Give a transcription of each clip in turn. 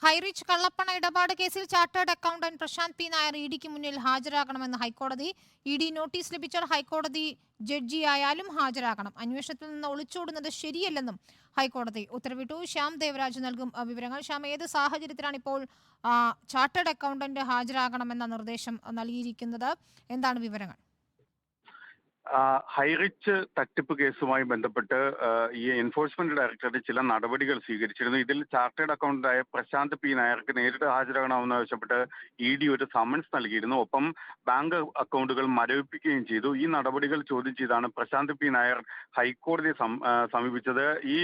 ഹൈറിച്ച് കള്ളപ്പണ ഇടപാട് കേസിൽ ചാർട്ടേഡ് അക്കൗണ്ടന്റ് പ്രശാന്ത് പി നായർ ഇഡിക്ക് മുന്നിൽ ഹാജരാകണമെന്ന് ഹൈക്കോടതി. ഇഡി നോട്ടീസ് ലഭിച്ചാൽ ഹൈക്കോടതി ജഡ്ജിയായാലും ഹാജരാകണം. അന്വേഷണത്തിൽ നിന്ന് ഒളിച്ചോടുന്നത് ശരിയല്ലെന്നും ഹൈക്കോടതി ഉത്തരവിട്ടു. ശ്യാം ദേവരാജ് നൽകും വിവരങ്ങൾ. ശ്യാം, ഏത് സാഹചര്യത്തിലാണ് ഇപ്പോൾ ചാർട്ടേഡ് അക്കൗണ്ടന്റ് ഹാജരാകണമെന്ന നിർദ്ദേശം നൽകിയിരിക്കുന്നത്? എന്താണ് വിവരങ്ങൾ? ഹൈറിച്ച് തട്ടിപ്പ് കേസുമായി ബന്ധപ്പെട്ട് ഈ എൻഫോഴ്സ്മെന്റ് ഡയറക്ടറേറ്റ് ചില നടപടികൾ സ്വീകരിച്ചിരുന്നു. ഇതിൽ ചാർട്ടേഡ് അക്കൗണ്ടന്റായ പ്രശാന്ത് പി നായർക്ക് നേരിട്ട് ഹാജരാകണമെന്ന് ആവശ്യപ്പെട്ട് ഇഡി ഒരു സമൻസ് നൽകിയിരുന്നു. ഒപ്പം ബാങ്ക് അക്കൗണ്ടുകൾ മരവിപ്പിക്കുകയും ചെയ്തു. ഈ നടപടികൾ ചോദ്യം ചെയ്താണ് പ്രശാന്ത് പി നായർ ഹൈക്കോടതിയെ സമീപിച്ചത്. ഈ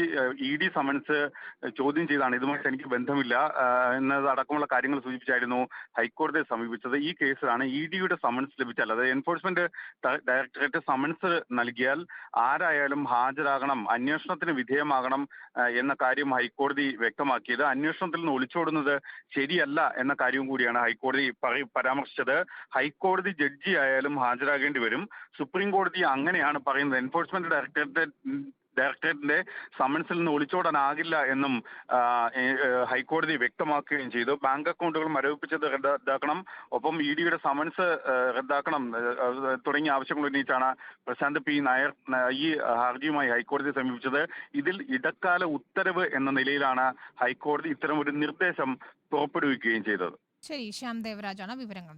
ഇഡി സമൻസ് ചോദ്യം ചെയ്താണ് ഇതുമായിട്ട് എനിക്ക് ബന്ധമില്ല എന്നതടക്കമുള്ള കാര്യങ്ങൾ സൂചിപ്പിച്ചായിരുന്നു ഹൈക്കോടതിയെ സമീപിച്ചത്. ഈ കേസിലാണ് ഇഡിയുടെ സമൻസ് ലഭിച്ചാൽ, അതായത് എൻഫോഴ്സ്മെന്റ് ഡയറക്ടറേറ്റ് സമൻസ് നൽകിയാൽ ആരായാലും ഹാജരാകണം, അന്വേഷണത്തിന് വിധേയമാകണം എന്ന കാര്യം ഹൈക്കോടതി വ്യക്തമാക്കിയത്. അന്വേഷണത്തിൽ നിന്ന് ഒളിച്ചോടുന്നത് ശരിയല്ല എന്ന കാര്യവും കൂടിയാണ് ഹൈക്കോടതി പരാമർശിച്ചത്. ഹൈക്കോടതി ജഡ്ജി ആയാലും ഹാജരാകേണ്ടി വരും. സുപ്രീം കോടതി അങ്ങനെയാണ് പറയുന്നത്. എൻഫോഴ്സ്മെന്റ് ഡയറക്ടറേറ്റിന്റെ സമൻസിൽ നിന്ന് ഒളിച്ചോടാനാകില്ല എന്നും ഹൈക്കോടതി വ്യക്തമാക്കുകയും ചെയ്തു. ബാങ്ക് അക്കൗണ്ടുകൾ മരവിപ്പിച്ചത് റദ്ദാക്കണം, ഒപ്പം ഇഡിയുടെ സമൻസ് റദ്ദാക്കണം തുടങ്ങിയ ആവശ്യങ്ങൾ ഉന്നയിച്ചാണ് പ്രശാന്ത് പി നായർ ഈ ഹർജിയുമായി ഹൈക്കോടതിയെ സമീപിച്ചത്. ഇതിൽ ഇടക്കാല ഉത്തരവ് എന്ന നിലയിലാണ് ഹൈക്കോടതി ഇത്തരമൊരു നിർദ്ദേശം പുറപ്പെടുവിക്കുകയും ചെയ്തത്. ശരി, ശ്യാം ദേവരാജാണ് വിവരങ്ങൾ.